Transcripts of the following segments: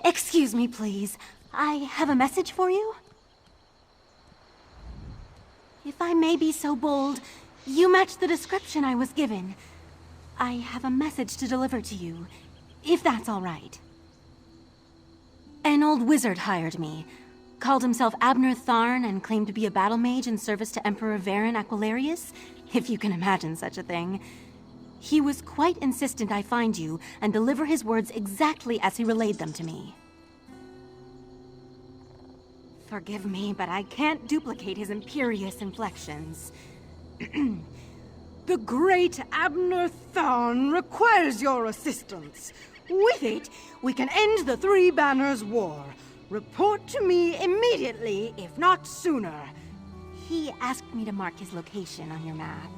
Excuse me, please. I have a message for you. If I may be so bold, you match the description I was given. I have a message to deliver to you, if that's all right. An old wizard hired me. Called himself Abnur Tharn and claimed to be a battlemage in service to Emperor Varen Aquilarius, if you can imagine such a thing. He was quite insistent I find you and deliver his words exactly as he relayed them to me. Forgive me, but I can't duplicate his imperious inflections. The great Abnur Tharn requires your assistance. With it, we can end the Three Banners War. Report to me immediately, if not sooner. He asked me to mark his location on your map.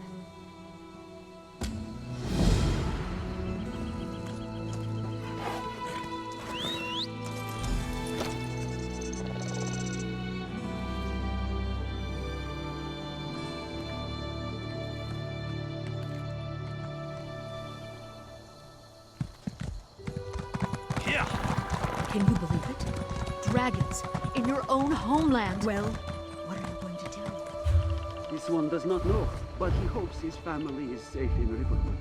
Can you believe it? Dragons in your own homeland. Well, what are you going to do? This one does not know, but he hopes his family is safe in Riverwood.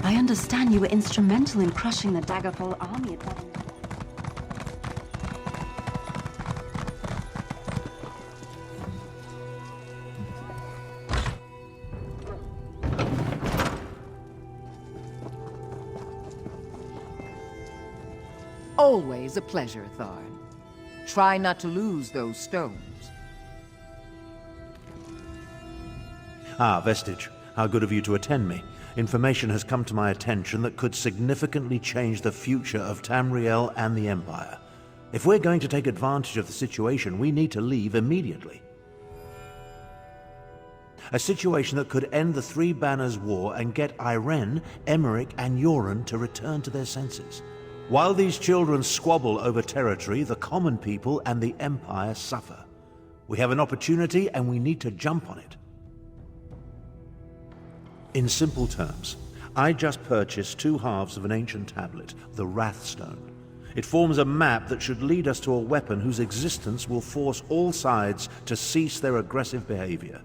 I understand you were instrumental in crushing the Daggerfall army at that. Always a pleasure, Tharn. Try not to lose those stones. Ah, Vestige. How good of you to attend me. Information has come to my attention that could significantly change the future of Tamriel and the Empire. If we're going to take advantage of the situation, we need to leave immediately. A situation that could end the Three Banners War and get Irene, Emmerich, and Yoren to return to their senses. While these children squabble over territory, the common people and the Empire suffer. We have an opportunity and we need to jump on it. In simple terms, I just purchased 2 halves of an ancient tablet, the Wrathstone. It forms a map that should lead us to a weapon whose existence will force all sides to cease their aggressive behavior.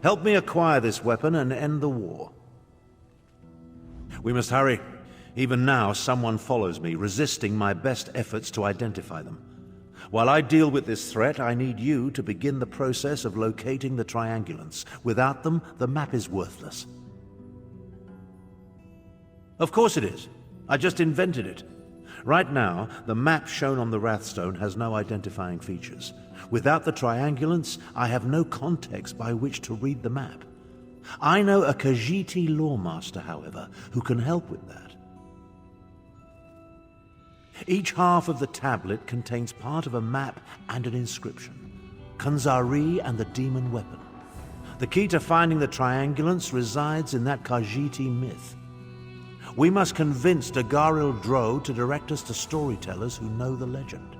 Help me acquire this weapon and end the war. We must hurry. Even now, someone follows me, resisting my best efforts to identify them. While I deal with this threat, I need you to begin the process of locating the triangulants. Without them, the map is worthless. Of course it is. I just invented it. Right now, the map shown on the Wrathstone has no identifying features. Without the triangulants, I have no context by which to read the map. I know a Khajiiti lawmaster, however, who can help with that. Each half of the tablet contains part of a map and an inscription. Khanzari and the demon weapon. The key to finding the triangulants resides in that Khajiiti myth. We must convince Dagharil Dro to direct us to storytellers who know the legend.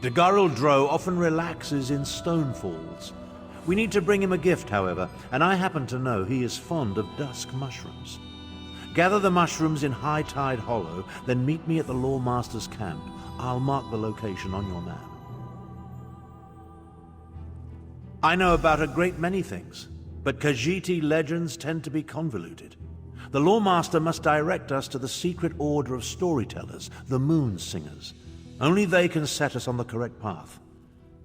Dagharil Dro often relaxes in stone falls. We need to bring him a gift, however, and I happen to know he is fond of dusk mushrooms. Gather the mushrooms in High Tide Hollow, then meet me at the Lawmaster's camp. I'll mark the location on your map. I know about a great many things, but Khajiiti legends tend to be convoluted. The Lawmaster must direct us to the secret order of storytellers, the Moon Singers. Only they can set us on the correct path.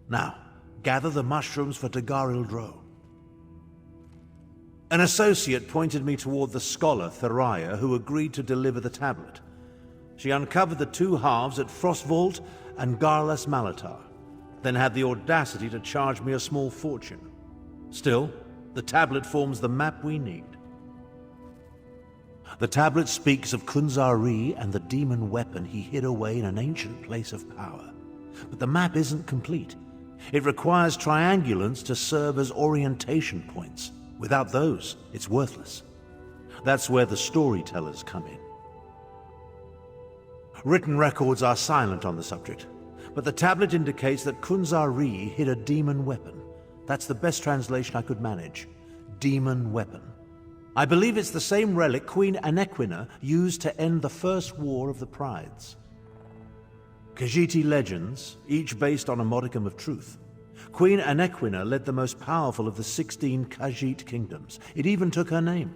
Now, gather the mushrooms for Dagharil Dro. An associate pointed me toward the scholar, Thariah, who agreed to deliver the tablet. She uncovered the 2 halves at Frostvault and Garlas Malatar, then had the audacity to charge me a small fortune. Still, the tablet forms the map we need. The tablet speaks of Khanzari and the demon weapon he hid away in an ancient place of power. But the map isn't complete. It requires triangulants to serve as orientation points. Without those, it's worthless. That's where the storytellers come in. Written records are silent on the subject. but the tablet indicates that Kunzari hid a demon weapon. That's the best translation I could manage. Demon weapon. I believe it's the same relic Queen Anequina used to end the First War of the Prides. Khajiiti legends, each based on a modicum of truth. Queen Anequina led the most powerful of the 16 Khajiit kingdoms. It even took her name.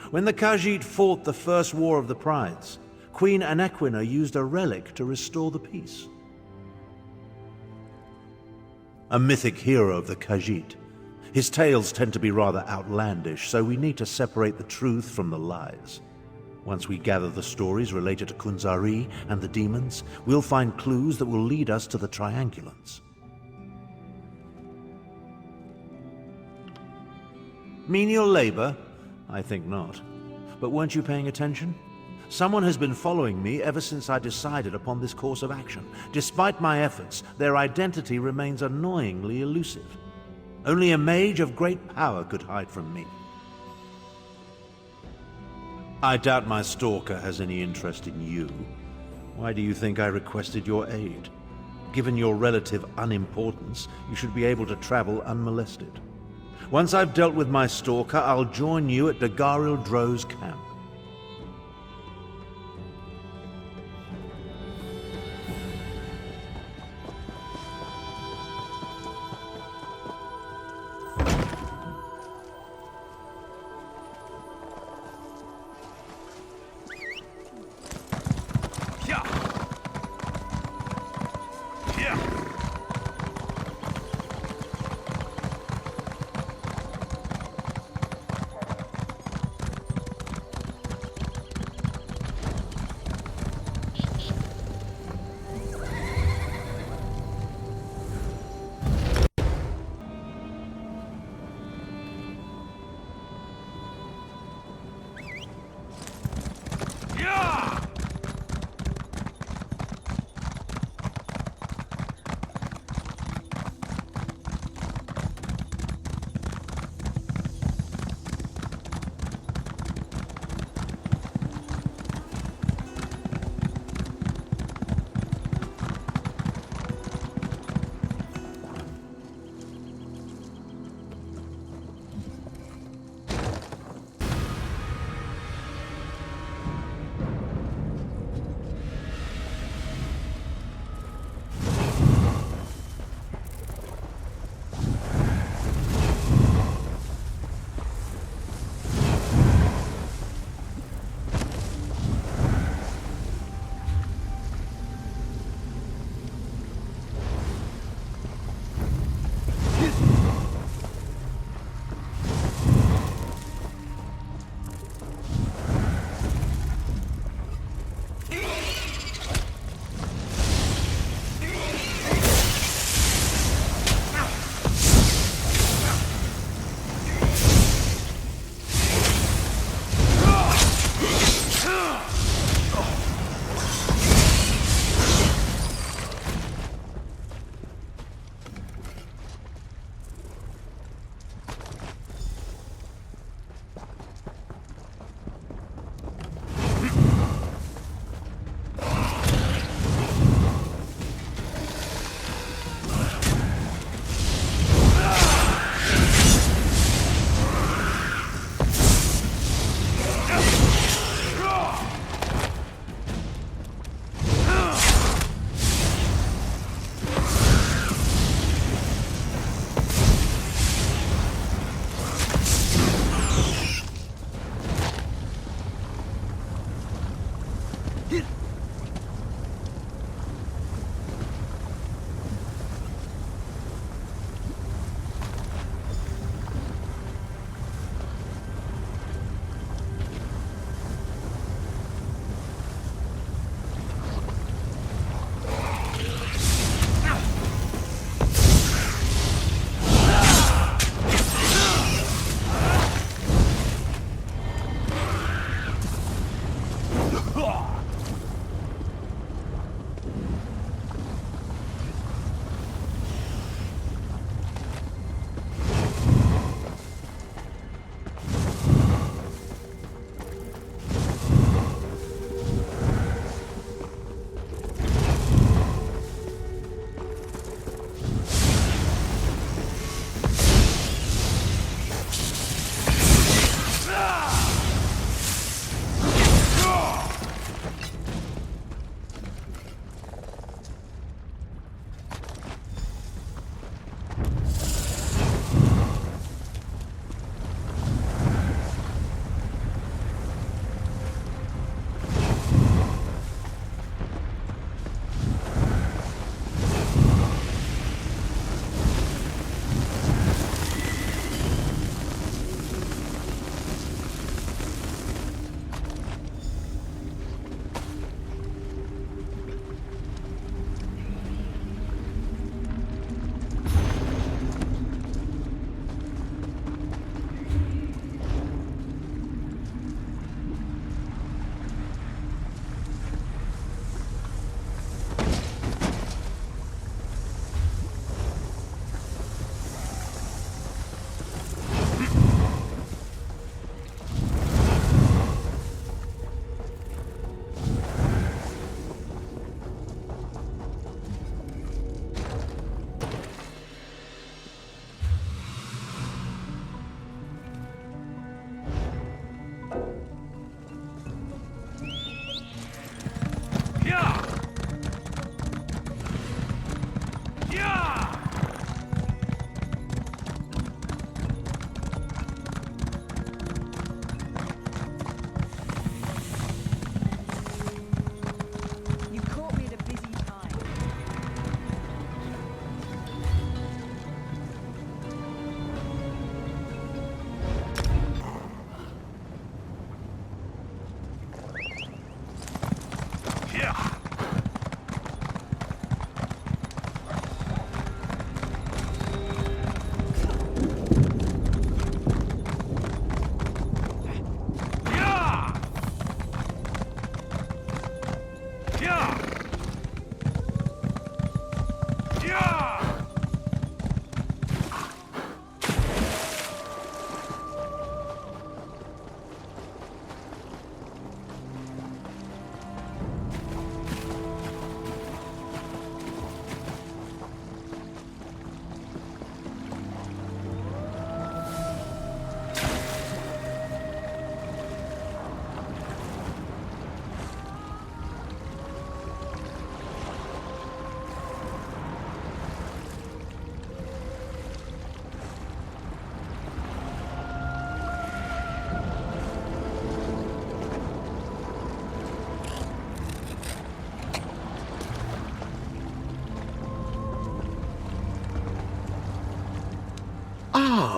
When the Khajiit fought the First War of the Prides, Queen Anequina used a relic to restore the peace. A mythic hero of the Khajiit. His tales tend to be rather outlandish, so we need to separate the truth from the lies. Once we gather the stories related to Kunzari and the demons, we'll find clues that will lead us to the triangulants. Menial labor? I think not. But weren't you paying attention? Someone has been following me ever since I decided upon this course of action. Despite my efforts, their identity remains annoyingly elusive. Only a mage of great power could hide from me. I doubt my stalker has any interest in you. Why do you think I requested your aid? Given your relative unimportance, you should be able to travel unmolested. Once I've dealt with my stalker, I'll join you at Dagaril Dro's camp.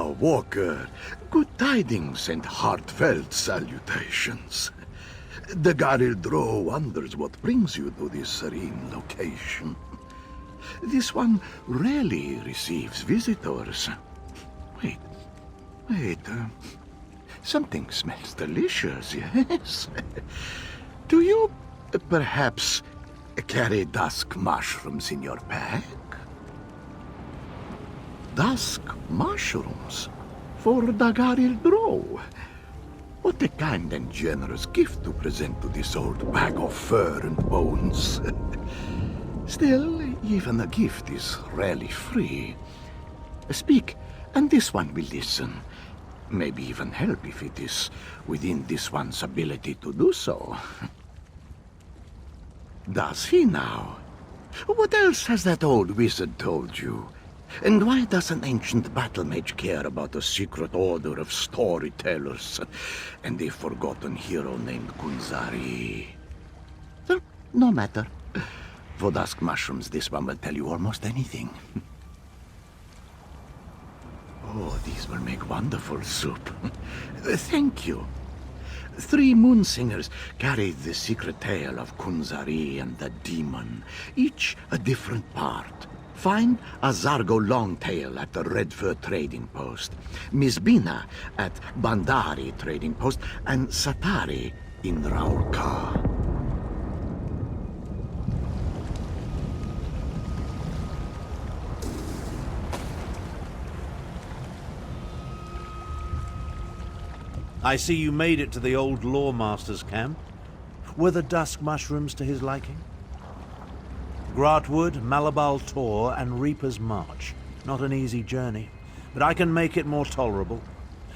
Walker. Good tidings and heartfelt salutations. The Garildro wonders what brings you to this serene location. This one rarely receives visitors. Wait. Something smells delicious, yes? Do you perhaps carry dusk mushrooms in your pack? Dusk mushrooms? For the Garildro? What a kind and generous gift to present to this old bag of fur and bones. Still, even a gift is rarely free. Speak, and this one will listen. Maybe even help if it is within this one's ability to do so. Does he now? What else has that old wizard told you? And why does an ancient battlemage care about a secret order of storytellers and a forgotten hero named Kunzari? No matter. For dusk mushrooms, this one will tell you almost anything. Oh, these will make wonderful soup. Thank you. 3 moon singers carried the secret tale of Kunzari and the demon, each a different part. Find a Zargo Longtail at the Redfur Trading Post, Misbina at Bandari Trading Post, and Satari in Raulka. I see you made it to the old lawmaster's camp. Were the dusk mushrooms to his liking? Gratwood, Malabal Tor, and Reaper's March. Not an easy journey, but I can make it more tolerable.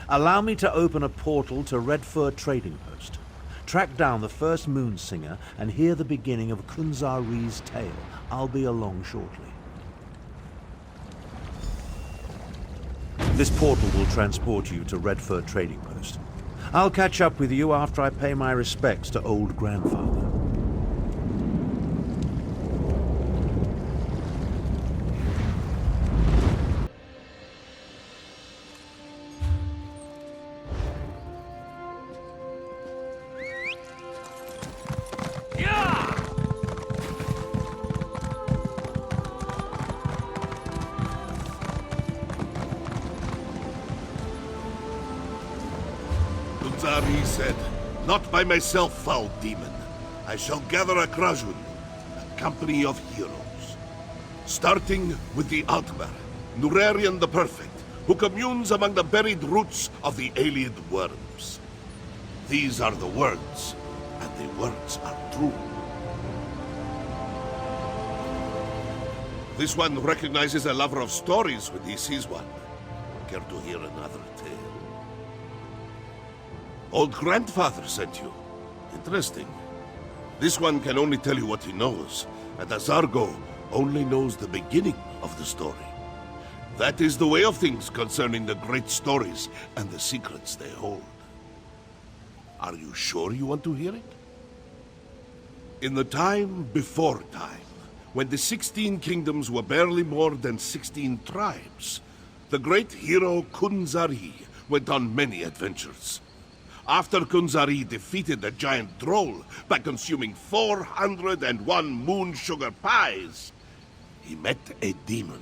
Allow me to open a portal to Redfur Trading Post. Track down the first Moonsinger and hear the beginning of Kunzari's tale. I'll be along shortly. This portal will transport you to Redfur Trading Post. I'll catch up with you after I pay my respects to old grandfather. Kunzari said, "Not by myself, foul demon. I shall gather a Krajun, a company of heroes. Starting with the Altmer, Nurarian the Perfect, who communes among the buried roots of the alien worms. These are the words, and the words are true." This one recognizes a lover of stories when he sees one. Care to hear another tale? Old grandfather sent you. Interesting. This one can only tell you what he knows, and Azargo only knows the beginning of the story. That is the way of things concerning the great stories and the secrets they hold. Are you sure you want to hear it? In the time before time, when the 16 kingdoms were barely more than 16 tribes, the great hero Kunzari went on many adventures. After Kunzari defeated the giant troll by consuming 401 moon sugar pies, he met a demon.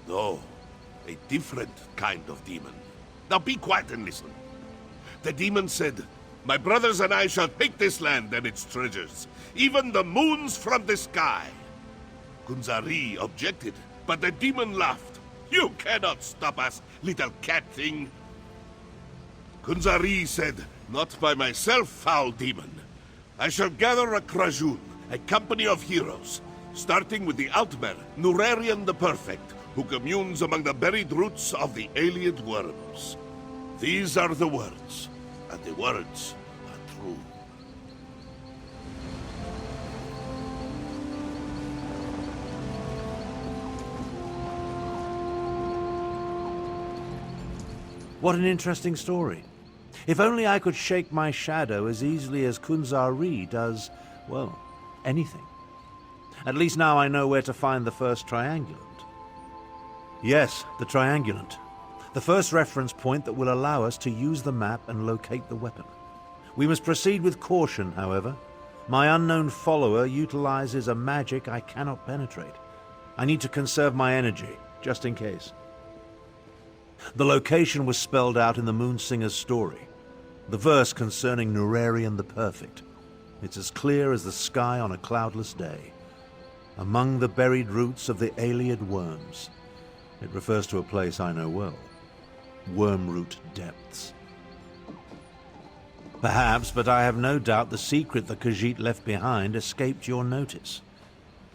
No, a different kind of demon. Now be quiet and listen. The demon said, "My brothers and I shall take this land and its treasures, even the moons from the sky." Kunzari objected, but the demon laughed. "You cannot stop us, little cat thing." Kunzari said, "Not by myself, foul demon. I shall gather a Krajun, a company of heroes, starting with the Altmer, Nurarian the Perfect, who communes among the buried roots of the alien worms. These are the words, and the words are true." What an interesting story. If only I could shake my shadow as easily as Kunzari does, well, anything. At least now I know where to find the first triangulant. Yes, the triangulant. The first reference point that will allow us to use the map and locate the weapon. We must proceed with caution, however. My unknown follower utilizes a magic I cannot penetrate. I need to conserve my energy, just in case. The location was spelled out in the Moonsinger's story. The verse concerning Nurarian the Perfect. It's as clear as the sky on a cloudless day. Among the buried roots of the Ayleid worms. It refers to a place I know well. Wormroot Depths. Perhaps, but I have no doubt the secret the Khajiit left behind escaped your notice.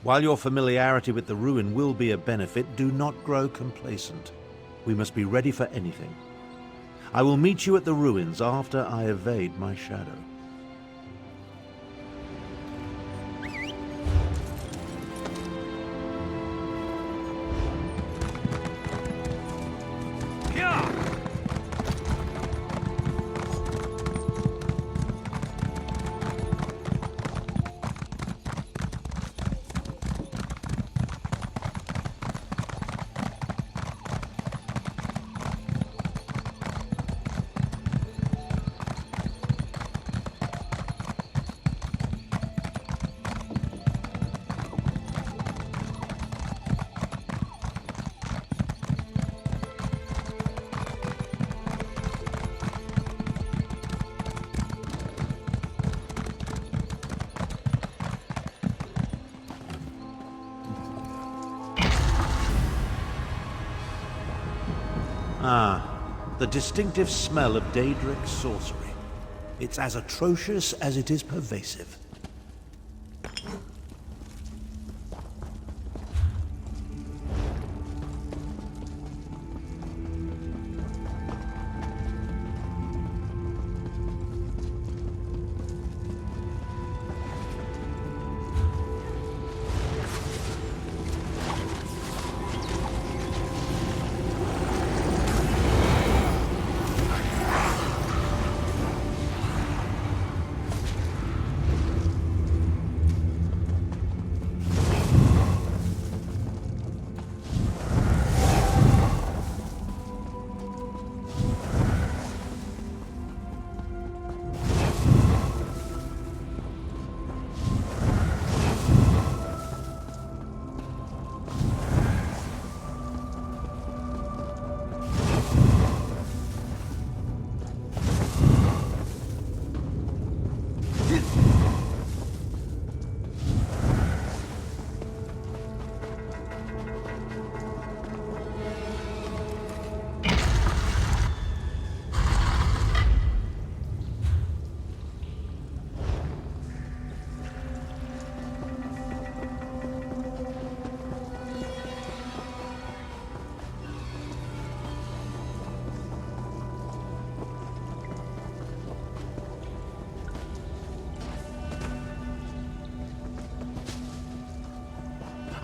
While your familiarity with the ruin will be a benefit, do not grow complacent. We must be ready for anything. I will meet you at the ruins after I evade my shadow. The distinctive smell of Daedric sorcery. It's as atrocious as it is pervasive.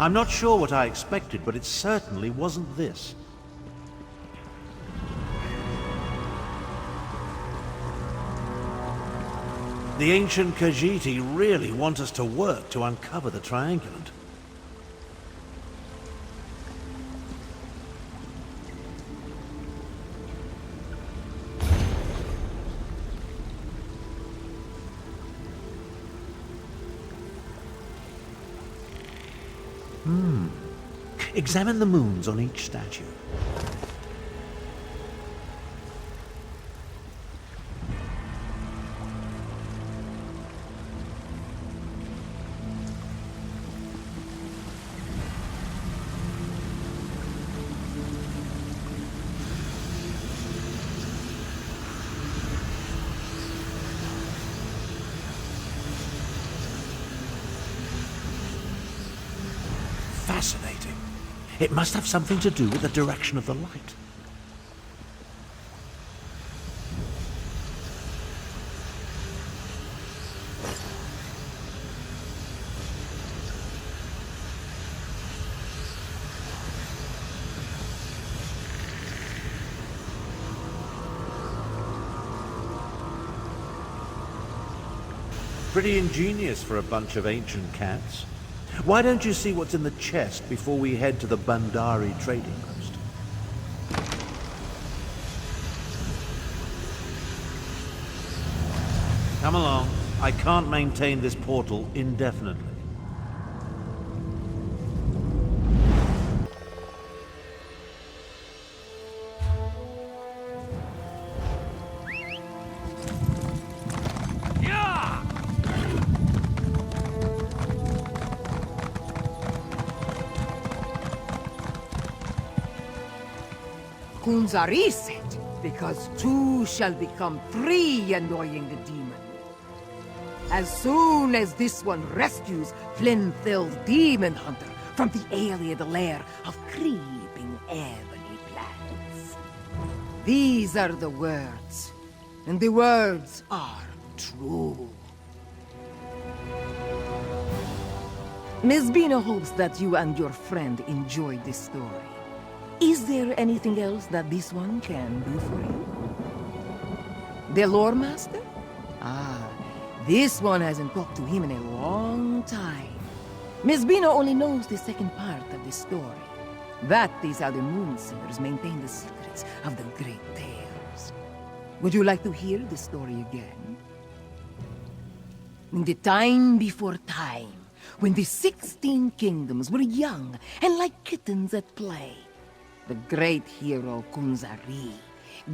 I'm not sure what I expected, but it certainly wasn't this. The ancient Khajiit really want us to work to uncover the triangulant. Examine the moons on each statue. Fascinating. It must have something to do with the direction of the light. Pretty ingenious for a bunch of ancient cats. Why don't you see what's in the chest before we head to the Bandari trading post? Come along. I can't maintain this portal indefinitely. Kunzari said, because two shall become three, annoying the demon. As soon as this one rescues Flinthill's demon hunter from the alien lair of creeping ebony plants. These are the words, and the words are true. Miss Bina hopes that you and your friend enjoyed this story. Is there anything else that this one can do for you? The lawmaster? This one hasn't talked to him in a long time. Miss Bina only knows the second part of the story. That is how the Moon Singers maintain the secrets of the great tales. Would you like to hear the story again? In the time before time, when the 16 kingdoms were young and like kittens at play, the great hero Kunzari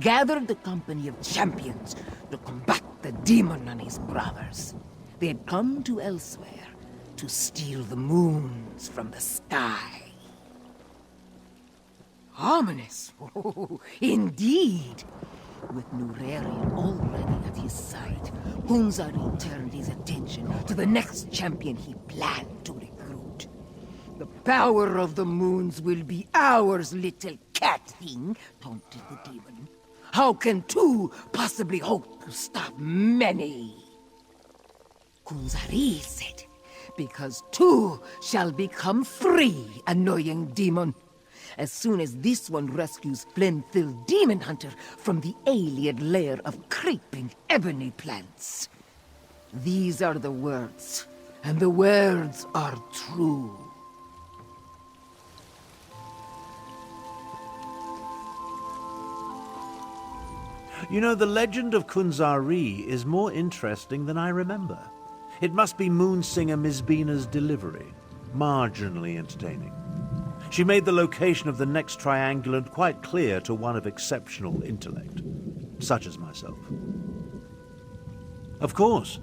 gathered the company of champions to combat the demon and his brothers. They had come to Elsweyr to steal the moons from the sky. Ominous, indeed. With Nurerian already at his side, Kunzari turned his attention to the next champion he planned to recruit. The power of the moons will be ours, little cat thing, taunted the demon. How can two possibly hope to stop many? Kunzari said, because two shall become three, annoying demon. As soon as this one rescues Flinthil Demon Hunter from the alien lair of creeping ebony plants. These are the words, and the words are true. You know, the legend of Kunzari is more interesting than I remember. It must be Moonsinger Mizbina's delivery. Marginally entertaining. She made the location of the next triangulant quite clear to one of exceptional intellect, such as myself. Of course,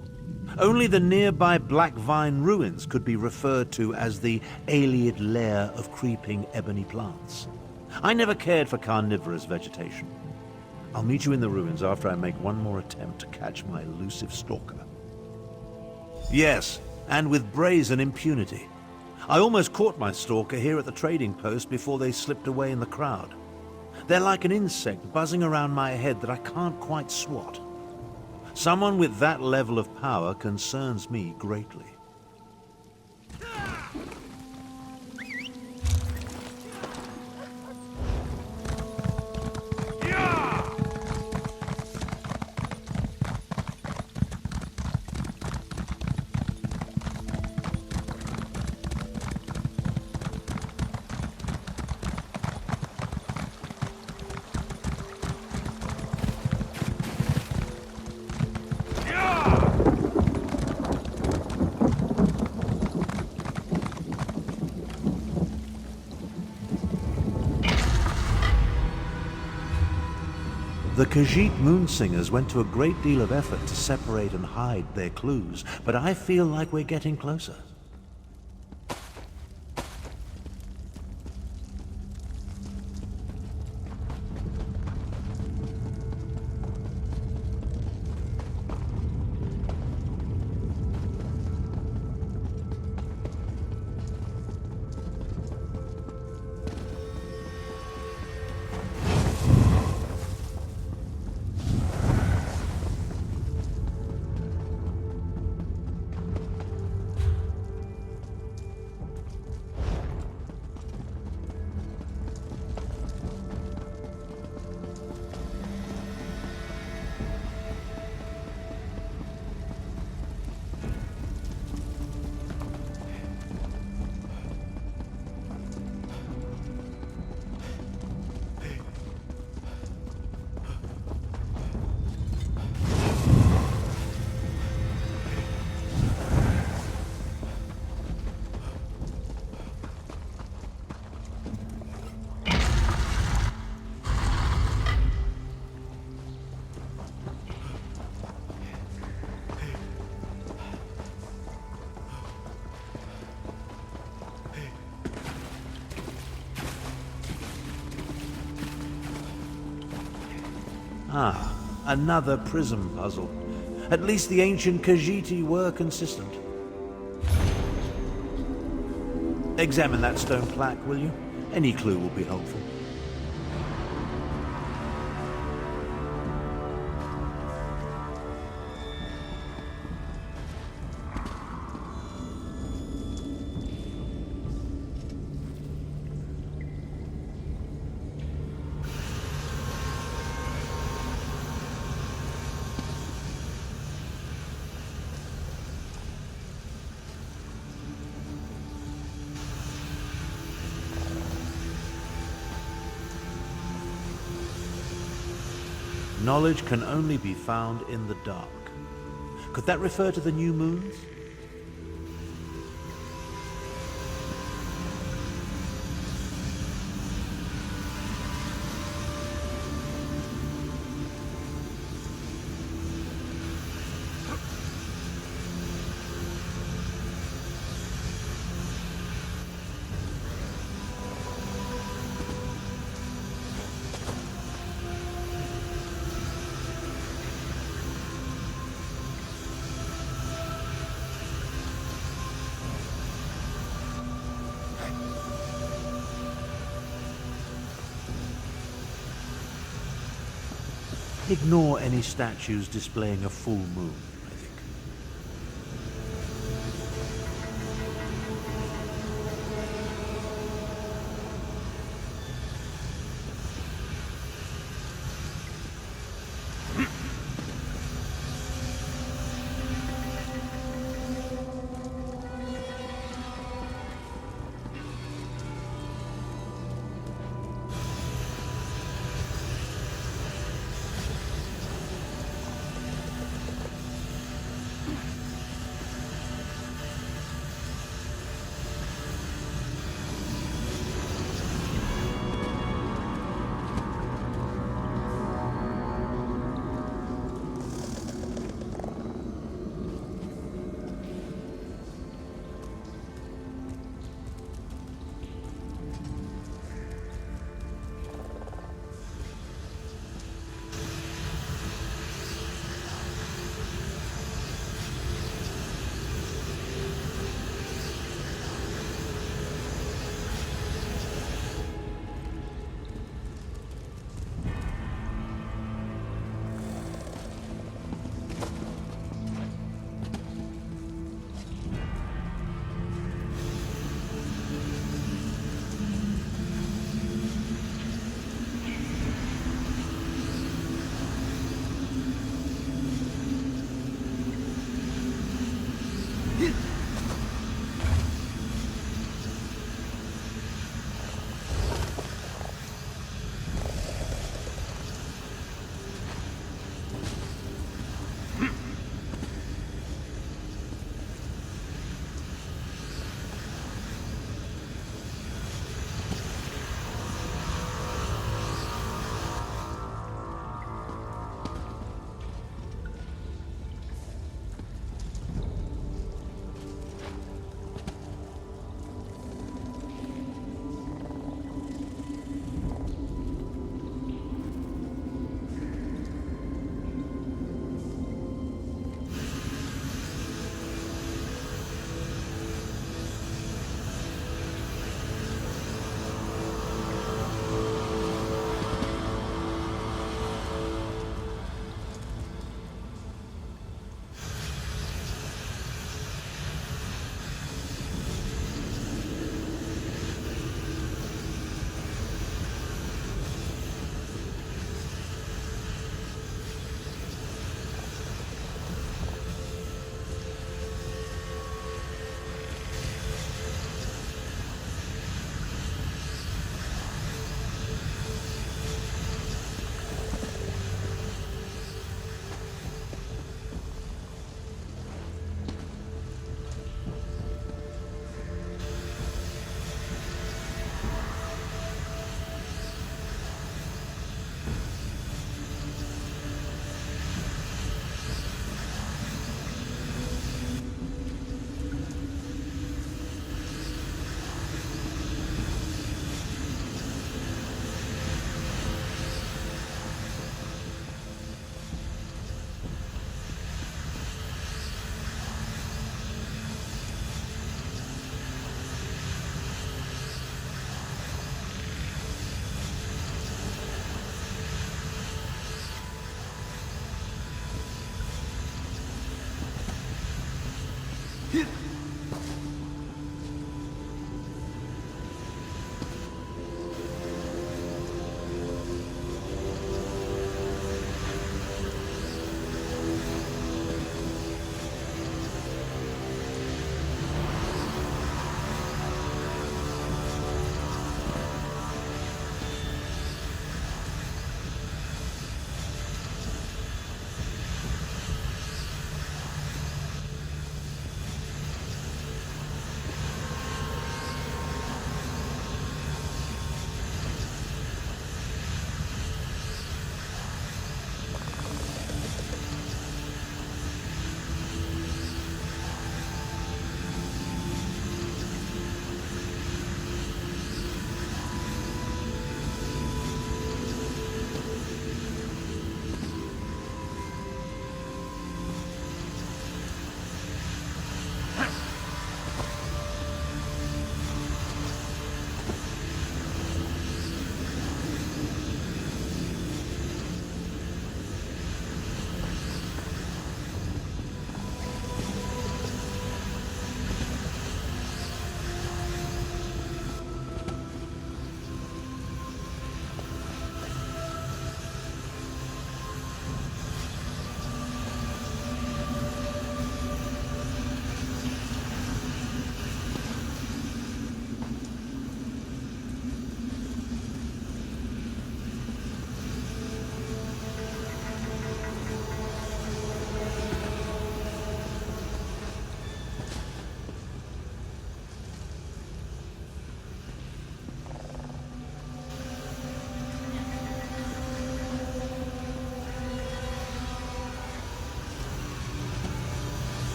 only the nearby Black Vine ruins could be referred to as the alien lair of creeping ebony plants. I never cared for carnivorous vegetation. I'll meet you in the ruins after I make one more attempt to catch my elusive stalker. Yes, and with brazen impunity. I almost caught my stalker here at the trading post before they slipped away in the crowd. They're like an insect buzzing around my head that I can't quite swat. Someone with that level of power concerns me greatly. The Khajiit Moonsingers went to a great deal of effort to separate and hide their clues, but I feel like we're getting closer. Ah, another prism puzzle. At least the ancient Khajiit were consistent. Examine that stone plaque, will you? Any clue will be helpful. Knowledge can only be found in the dark. Could that refer to the new moons? Ignore any statues displaying a full moon, I think.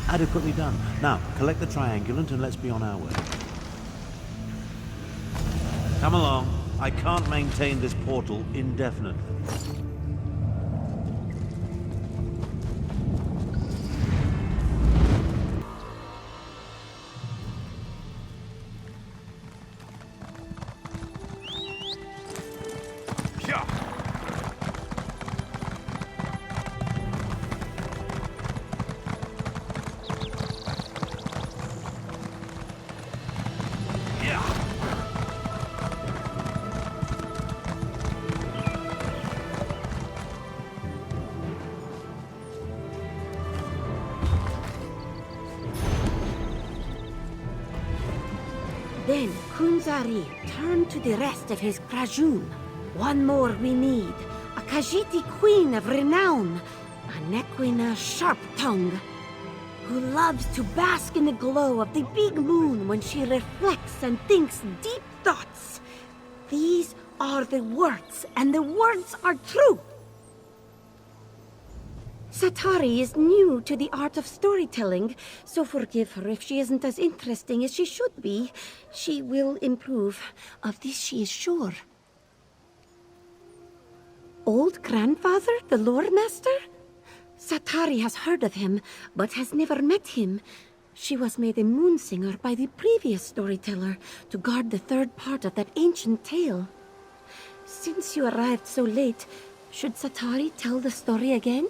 Adequately done. Now, collect the triangulant and let's be on our way. Come along. I can't maintain this portal indefinitely. Then Kunzari turned to the rest of his Krajun. One more we need. A Khajiiti queen of renown. A Nequina sharp-tongue. Who loves to bask in the glow of the big moon when she reflects and thinks deep thoughts. These are the words, and the words are true. Satari is new to the art of storytelling, so forgive her if she isn't as interesting as she should be. She will improve. Of this she is sure. Old grandfather, the lawmaster? Satari has heard of him, but has never met him. She was made a moonsinger by the previous storyteller to guard the third part of that ancient tale. Since you arrived so late, should Satari tell the story again?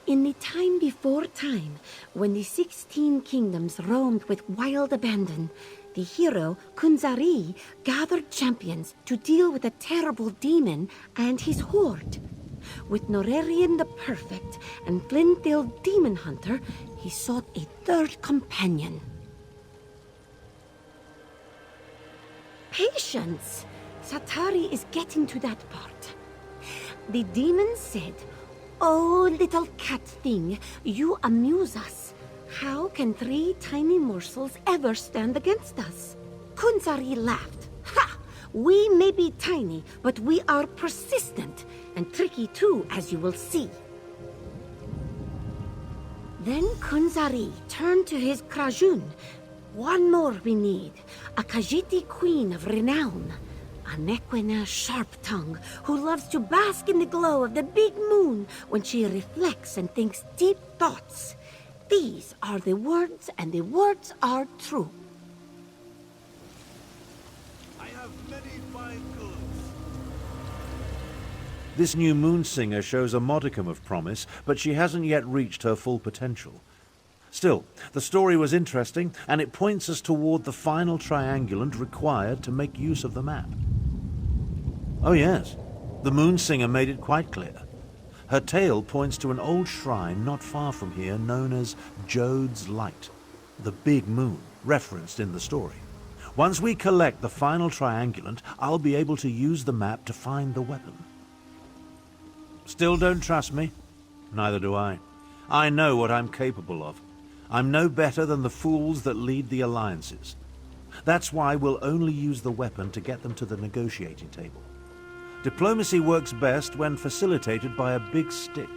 In the time before time, when the 16 kingdoms roamed with wild abandon, the hero, Kunzari, gathered champions to deal with a terrible demon and his horde. With Norarian the Perfect and Flintdale Demon Hunter, he sought a third companion. Patience! Satari is getting to that part. The demon said, "Oh, little cat thing, you amuse us. How can 3 tiny morsels ever stand against us?" Kunzari laughed. "Ha! We may be tiny, but we are persistent, and tricky too, as you will see." Then Kunzari turned to his Krajun. "One more we need, a Khajiiti queen of renown. A Nequina sharp-tongue who loves to bask in the glow of the big moon when she reflects and thinks deep thoughts. These are the words, and the words are true." I have many fine goods. This new Moonsinger shows a modicum of promise, but she hasn't yet reached her full potential. Still, the story was interesting, and it points us toward the final triangulant required to make use of the map. Oh yes, the Moonsinger made it quite clear. Her tale points to an old shrine not far from here known as Jode's Light, the big moon, referenced in the story. Once we collect the final triangulant, I'll be able to use the map to find the weapon. Still don't trust me? Neither do I. I know what I'm capable of. I'm no better than the fools that lead the alliances. That's why we'll only use the weapon to get them to the negotiating table. Diplomacy works best when facilitated by a big stick.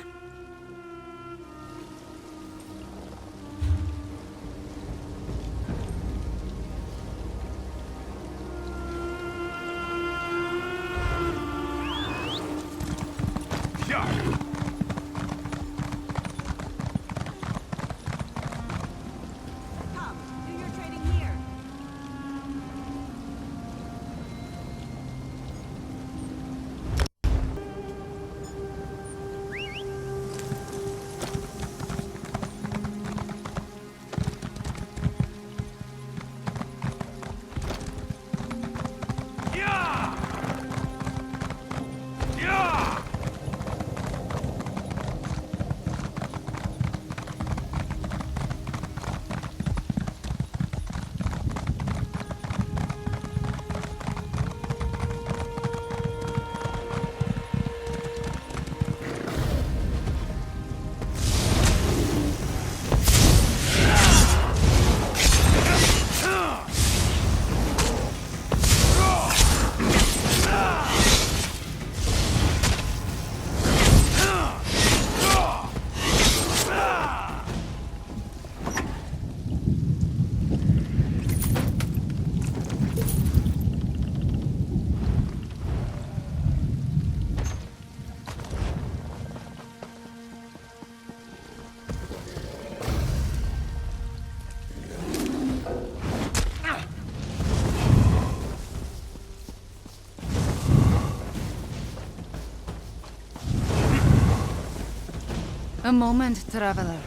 A moment, traveler.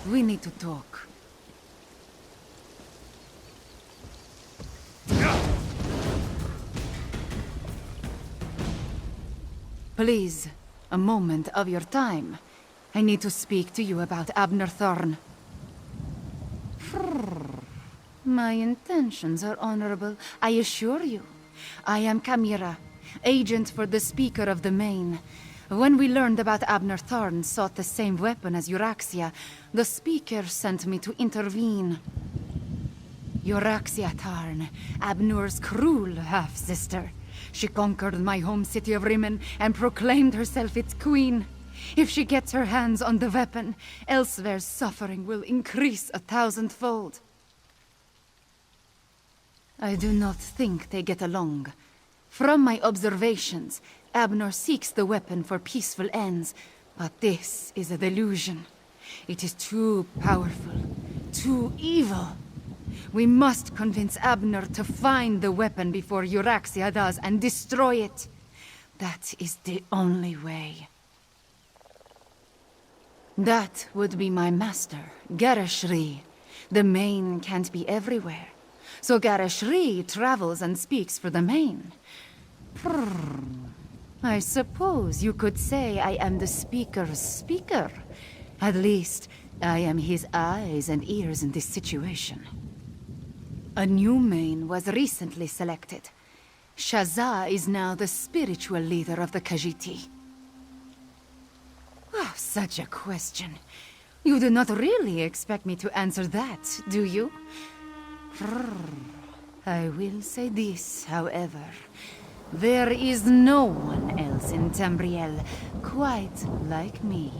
We need to talk. Please, a moment of your time. I need to speak to you about Abnur Tharn. My intentions are honorable, I assure you. I am Kamira, agent for the Speaker of the Main. When we learned about Abnur Tharn sought the same weapon as Euraxia, the Speaker sent me to intervene. Euraxia Tharn, Abnur's cruel half-sister. She conquered my home city of Rimmon and proclaimed herself its queen. If she gets her hands on the weapon, Elsweyr's suffering will increase 1,000-fold. I do not think they get along. From my observations, Abner seeks the weapon for peaceful ends, but this is a delusion. It is too powerful, too evil. We must convince Abner to find the weapon before Euraxia does and destroy it. That is the only way. That would be my master, Garashri. The Main can't be everywhere. So Garashri travels and speaks for the Main. I suppose you could say I am the Speaker's speaker. At least, I am his eyes and ears in this situation. A new Main was recently selected. Shazza is now the spiritual leader of the Khajiit. Oh, such a question. You do not really expect me to answer that, do you? I will say this, however. There is no one else in Tamriel quite like me.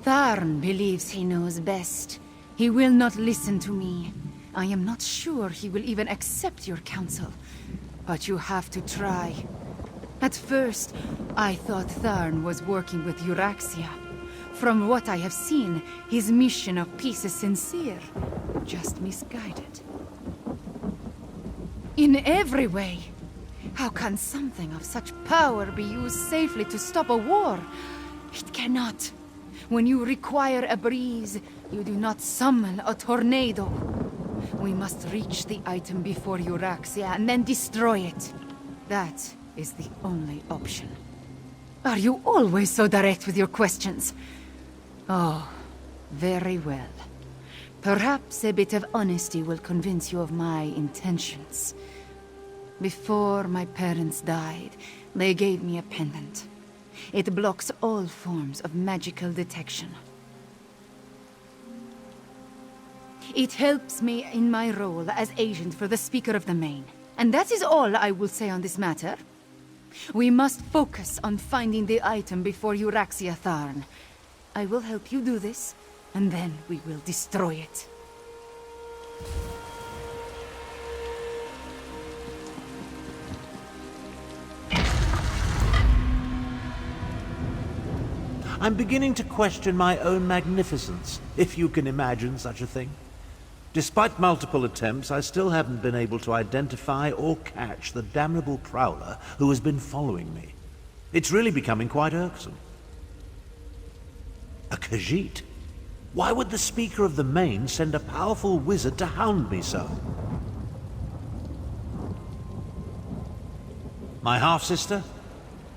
Tharn believes he knows best. He will not listen to me. I am not sure he will even accept your counsel. But you have to try. At first, I thought Tharn was working with Euraxia. From what I have seen, his mission of peace is sincere, just misguided. In every way. How can something of such power be used safely to stop a war? It cannot. When you require a breeze, you do not summon a tornado. We must reach the item before Euraxia and then destroy it. That is the only option. Are you always so direct with your questions? Oh, very well. Perhaps a bit of honesty will convince you of my intentions. Before my parents died, they gave me a pendant. It blocks all forms of magical detection. It helps me in my role as agent for the Speaker of the Main. And that is all I will say on this matter. We must focus on finding the item before Euraxia Tharn. I will help you do this, and then we will destroy it. I'm beginning to question my own magnificence, if you can imagine such a thing. Despite multiple attempts, I still haven't been able to identify or catch the damnable prowler who has been following me. It's really becoming quite irksome. A Khajiit? Why would the Speaker of the Main send a powerful wizard to hound me so? My half-sister?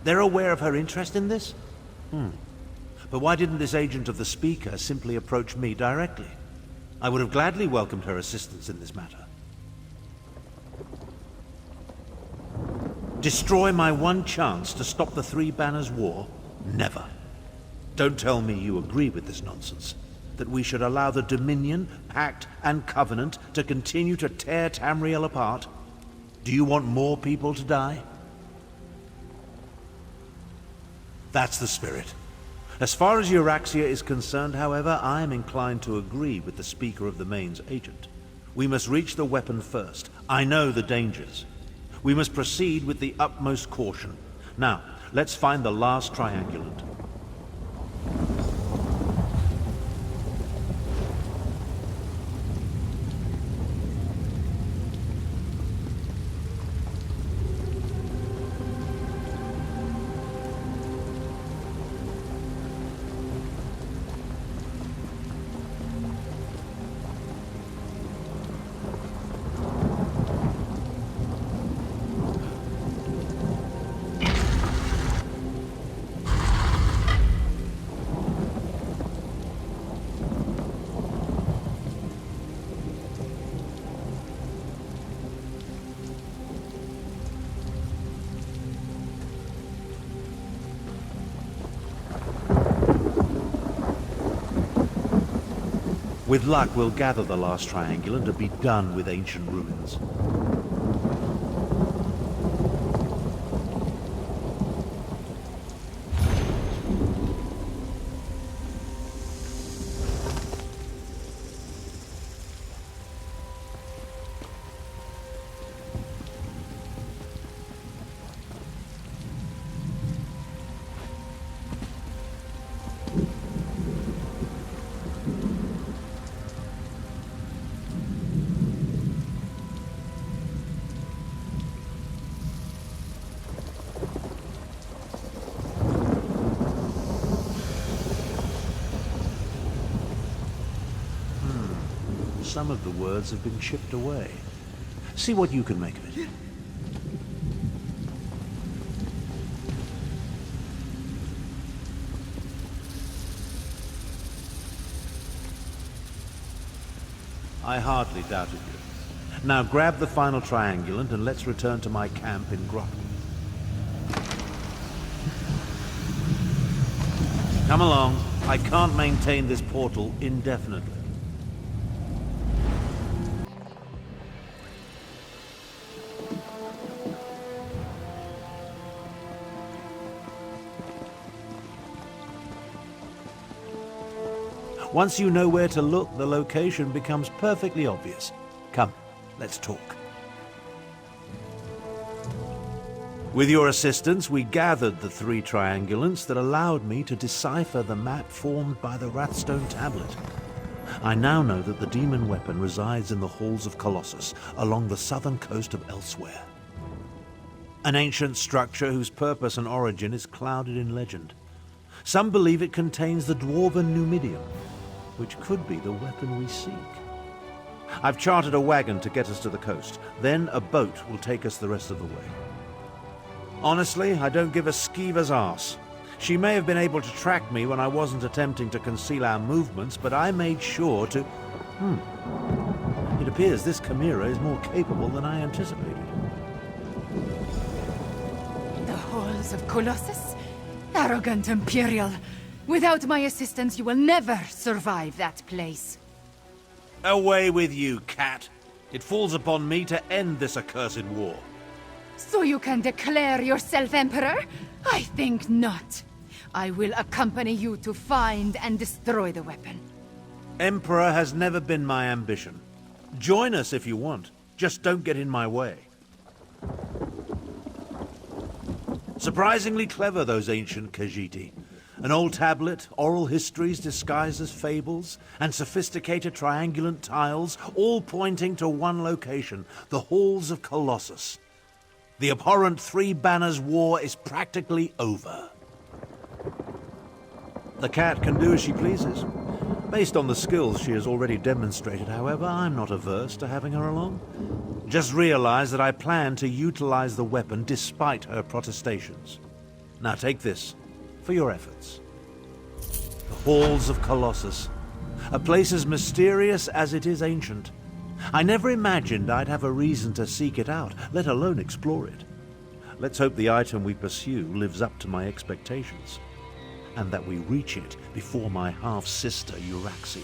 They're aware of her interest in this? But why didn't this agent of the Speaker simply approach me directly? I would have gladly welcomed her assistance in this matter. Destroy my one chance to stop the Three Banners War? Never. Don't tell me you agree with this nonsense. That we should allow the Dominion, Pact, and Covenant to continue to tear Tamriel apart? Do you want more people to die? That's the spirit. As far as Euraxia is concerned, however, I am inclined to agree with the Speaker of the Main's agent. We must reach the weapon first. I know the dangers. We must proceed with the utmost caution. Now, let's find the last triangulant. With luck, we'll gather the last triangulant and be done with ancient ruins. Some of the words have been chipped away. See what you can make of it. I hardly doubted you. Now grab the final triangulant and let's return to my camp in Grotto. Come along. I can't maintain this portal indefinitely. Once you know where to look, the location becomes perfectly obvious. Come, let's talk. With your assistance, we gathered the 3 triangulants that allowed me to decipher the map formed by the Wrathstone tablet. I now know that the demon weapon resides in the Halls of Colossus, along the southern coast of Elsweyr. An ancient structure whose purpose and origin is clouded in legend. Some believe it contains the dwarven Numidium, which could be the weapon we seek. I've chartered a wagon to get us to the coast. Then a boat will take us the rest of the way. Honestly, I don't give a skeever's arse. She may have been able to track me when I wasn't attempting to conceal our movements, but I made sure to... It appears this Kamira is more capable than I anticipated. The Halls of Colossus? Arrogant Imperial! Without my assistance, you will never survive that place. Away with you, cat. It falls upon me to end this accursed war. So you can declare yourself Emperor? I think not. I will accompany you to find and destroy the weapon. Emperor has never been my ambition. Join us if you want. Just don't get in my way. Surprisingly clever, those ancient Khajiit. An old tablet, oral histories disguised as fables, and sophisticated triangulant tiles, all pointing to one location, the Halls of Colossus. The abhorrent 3 Banners War is practically over. The cat can do as she pleases. Based on the skills she has already demonstrated, however, I'm not averse to having her along. Just realize that I plan to utilize the weapon despite her protestations. Now take this. For your efforts. The Halls of Colossus. A place as mysterious as it is ancient. I never imagined I'd have a reason to seek it out, let alone explore it. Let's hope the item we pursue lives up to my expectations, and that we reach it before my half-sister Euraxia.